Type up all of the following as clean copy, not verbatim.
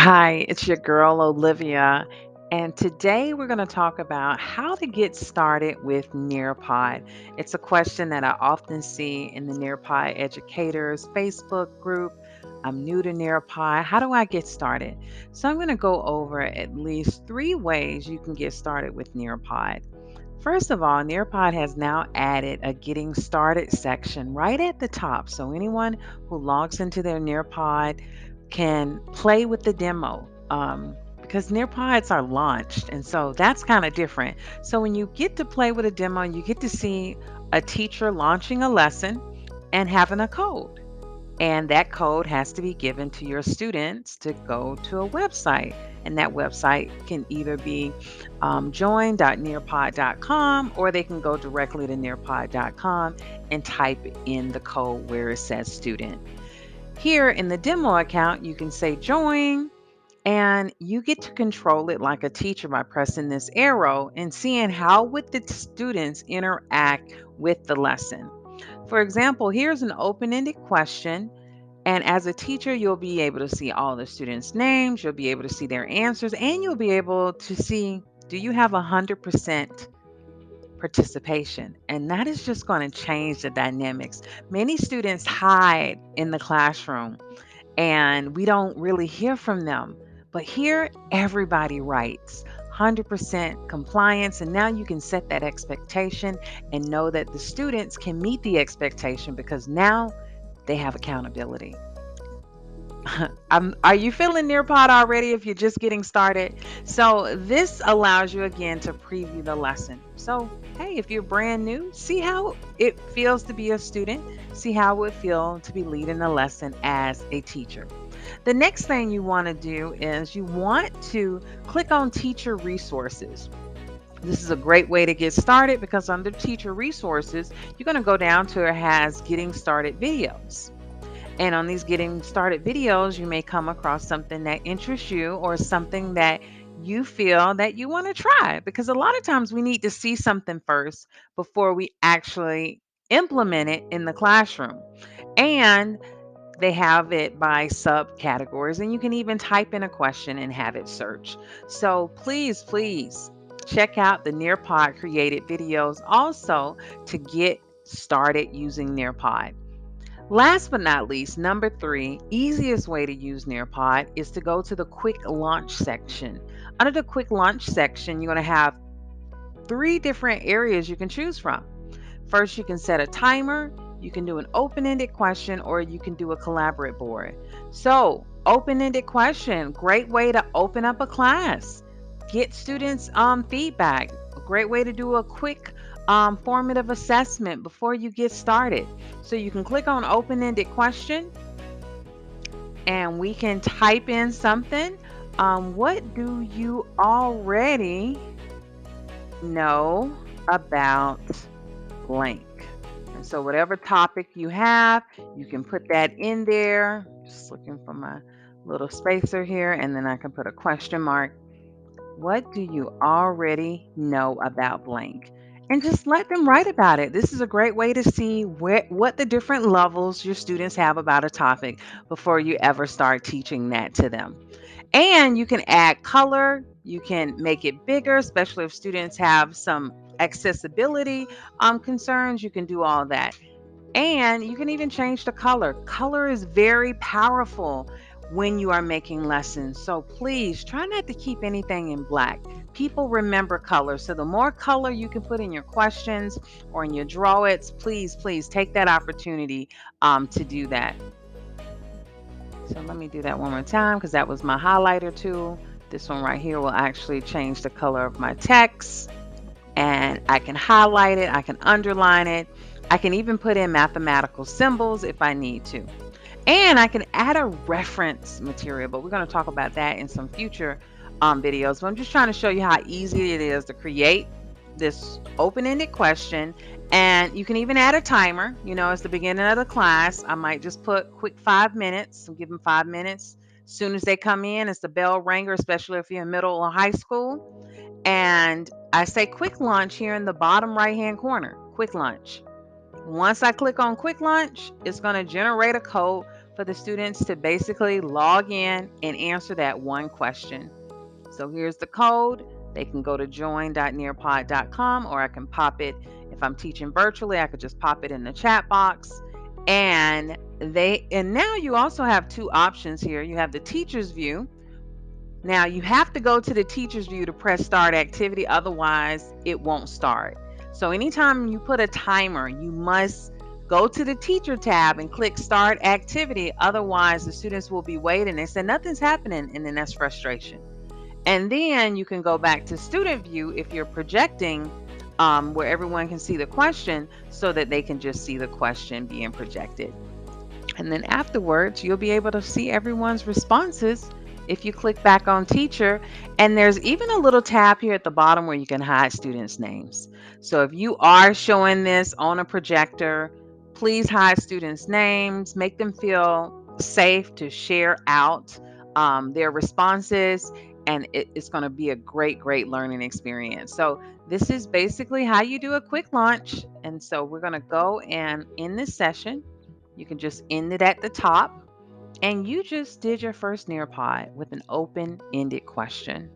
Hi, it's your girl Olivia, and today we're going to talk about how to get started with Nearpod. It's a question that I often see in the Nearpod Educators Facebook group. I'm new to Nearpod. How do I get started? So, I'm going to go over at least three ways you can get started with Nearpod. First of all, Nearpod has now added a getting started section right at the top. So anyone who logs into their Nearpod can play with the demo. Because Nearpods are launched. And so that's kind of different. So when you get to play with a demo, you get to see a teacher launching a lesson and having a code. And that code has to be given to your students to go to a website. And that website can either be join.nearpod.com or they can go directly to nearpod.com and type in the code where it says student. Here in the demo account, you can say join and you get to control it like a teacher by pressing this arrow and seeing how would the students interact with the lesson. For example, here's an open-ended question, and as a teacher, you'll be able to see all the students' names, you'll be able to see their answers, and you'll be able to see, do you have 100% participation? And that is just going to change the dynamics. Many students hide in the classroom and we don't really hear from them. But here, everybody writes 100% compliance. And now you can set that expectation and know that the students can meet the expectation because now they have accountability. Are you feeling Nearpod already if you're just getting started? So, this allows you again to preview the lesson. So, hey, if you're brand new, see how it feels to be a student, see how it would feel to be leading the lesson as a teacher. The next thing you want to do is you want to click on teacher resources. This is a great way to get started because under teacher resources, you're going to go down to it has getting started videos. And on these getting started videos, you may come across something that interests you or something that you feel that you want to try. Because a lot of times we need to see something first before we actually implement it in the classroom. And they have it by subcategories, and you can even type in a question and have it search. So please check out the Nearpod created videos also to get started using Nearpod. Last but not least, number three, easiest way to use Nearpod is to go to the quick launch section. Under the quick launch section, you're going to have three different areas you can choose from. First, you can set a timer, you can do an open ended question, or you can do a collaborate board. So, open ended question, great way to open up a class, get students feedback, a great way to do a quick formative assessment before you get started. So, you can click on open ended question and we can type in something. What do you already know about blank? And so, whatever topic you have, you can put that in there. Just looking for my little spacer here, and then I can put a question mark. What do you already know about blank? And just let them write about it. This is a great way to see what the different levels your students have about a topic before you ever start teaching that to them. And you can add color, you can make it bigger, especially if students have some accessibility concerns. You can do all that. And you can even change the color. Color is very powerful when you are making lessons. So please try not to keep anything in black. People remember color. So the more color you can put in your questions or in your drawits, please take that opportunity to do that. So let me do that one more time because that was my highlighter tool. This one right here will actually change the color of my text, and I can highlight it, I can underline it. I can even put in mathematical symbols if I need to. And I can add a reference material, but we're going to talk about that in some future videos. But I'm just trying to show you how easy it is to create this open-ended question. And you can even add a timer. You know, it's the beginning of the class. I might just put quick 5 minutes and give them 5 minutes. As soon as they come in, it's the bell ringer, especially if you're in middle or high school. And I say quick launch here in the bottom right hand corner, quick launch. Once I click on quick launch, it's going to generate a code for the students to basically log in and answer that one question. So here's the code. They can go to join.nearpod.com, or I can pop it if I'm teaching virtually, I could just pop it in the chat box. And now you also have two options here. You have the teacher's view. Now you have to go to the teacher's view to press start activity, otherwise it won't start. So anytime you put a timer, you must go to the teacher tab and click start activity. Otherwise, the students will be waiting. They say nothing's happening, and then that's frustration. And then you can go back to student view if you're projecting, where everyone can see the question so that they can just see the question being projected. And then afterwards, you'll be able to see everyone's responses if you click back on teacher. And there's even a little tab here at the bottom where you can hide students' names. So if you are showing this on a projector, please hide students' names, make them feel safe to share out their responses. And it's going to be a great, great learning experience. So, this is basically how you do a quick launch. And so, we're going to go and in this session, you can just end it at the top. And you just did your first Nearpod with an open ended question.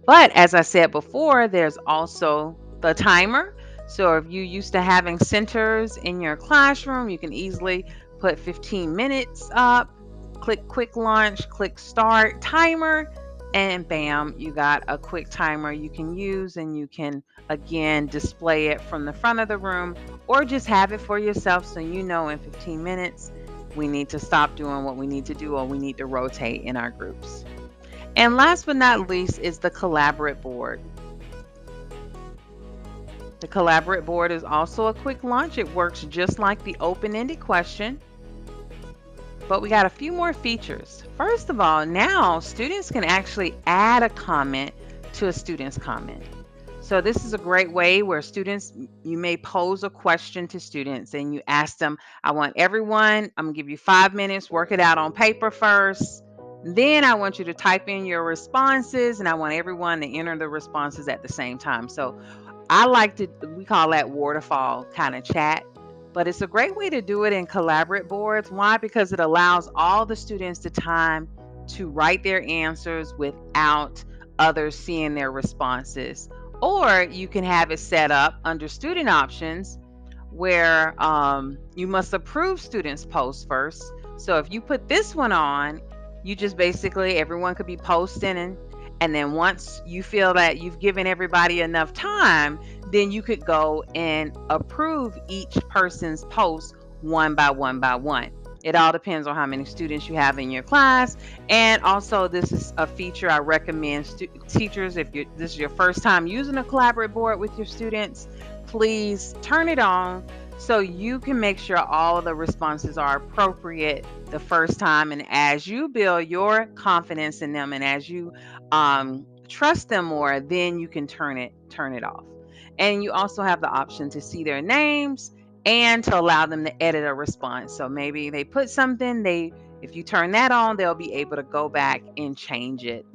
But as I said before, there's also the timer. So if you're used to having centers in your classroom, you can easily put 15 minutes up, click quick launch, click start timer, and bam, you got a quick timer you can use, and you can again display it from the front of the room or just have it for yourself so you know in 15 minutes we need to stop doing what we need to do or we need to rotate in our groups. And last but not least is the collaborate board. The collaborate board is also a quick launch. It works just like the open-ended question, but we got a few more features. First of all, now students can actually add a comment to a student's comment. So this is a great way where students, you may pose a question to students and you ask them, I want everyone, I'm gonna give you 5 minutes, work it out on paper first. Then I want you to type in your responses, and I want everyone to enter the responses at the same time. So I like to, we call that waterfall kind of chat, but it's a great way to do it in collaborate boards. Why? Because it allows all the students the time to write their answers without others seeing their responses. Or you can have it set up under student options where you must approve students' posts first. So if you put this one on, you just basically, everyone could be posting, and then once you feel that you've given everybody enough time, then you could go and approve each person's post one by one by one. It all depends on how many students you have in your class. And also, this is a feature I recommend teachers, if this is your first time using a collaborate board with your students, please turn it on so you can make sure all of the responses are appropriate the first time. And as you build your confidence in them and as you trust them more, then you can turn it off. And you also have the option to see their names and to allow them to edit a response. So maybe they put something, if you turn that on, they'll be able to go back and change it.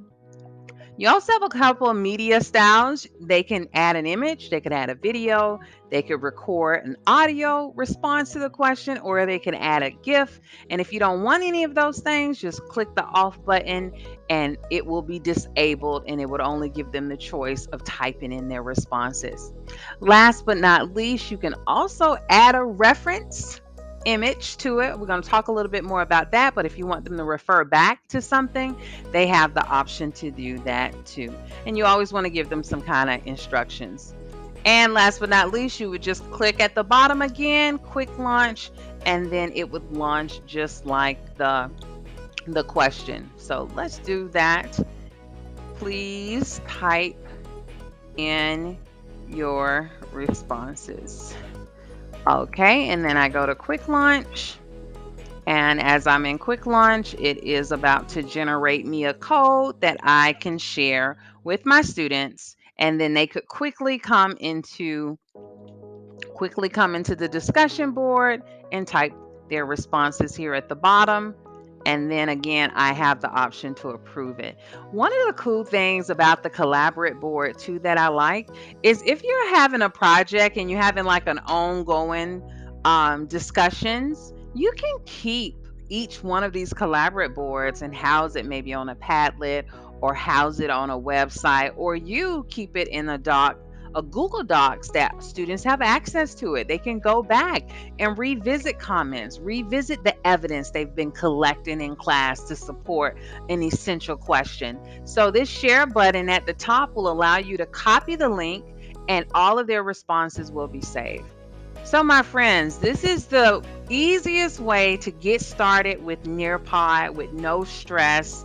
You also have a couple of media styles. They can add an image, they could add a video, they could record an audio response to the question, or they can add a GIF. And if you don't want any of those things, just click the off button and it will be disabled, and it would only give them the choice of typing in their responses. Last but not least, you can also add a reference image to it. We're going to talk a little bit more about that, but if you want them to refer back to something, they have the option to do that too. And you always want to give them some kind of instructions. And last but not least, you would just click at the bottom again, quick launch, and then it would launch just like the question. So let's do that. Please type in your responses. Okay, and then I go to quick launch. And as I'm in quick launch, it is about to generate me a code that I can share with my students. And then they could quickly come into the discussion board and type their responses here at the bottom. And then again, I have the option to approve it. One of the cool things about the collaborate board too that I like is if you're having a project and you're having like an ongoing discussions, you can keep each one of these collaborate boards and house it maybe on a Padlet or house it on a website, or you keep it in a Google Docs that students have access to it. They can go back and revisit comments, revisit the evidence they've been collecting in class to support an essential question. So this share button at the top will allow you to copy the link and all of their responses will be saved. So, my friends, this is the easiest way to get started with Nearpod with no stress.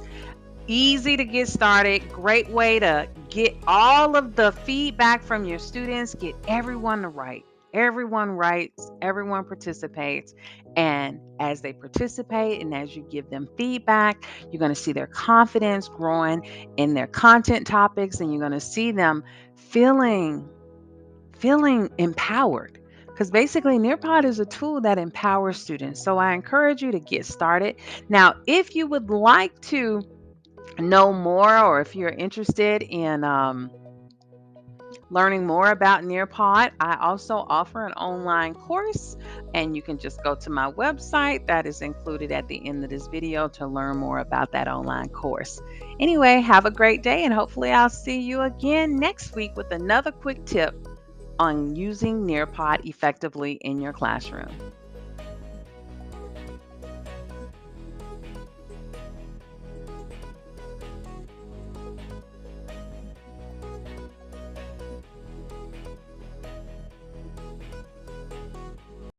Easy to get started. Great way to get all of the feedback from your students, get everyone to write. Everyone writes, everyone participates. And as they participate and as you give them feedback, you're going to see their confidence growing in their content topics, and you're going to see them feeling empowered. Because basically, Nearpod is a tool that empowers students. So I encourage you to get started. Now, if you would like to know more, or if you're interested in learning more about Nearpod, I also offer an online course, and you can just go to my website that is included at the end of this video to learn more about that online course. Anyway, have a great day, and hopefully, I'll see you again next week with another quick tip on using Nearpod effectively in your classroom.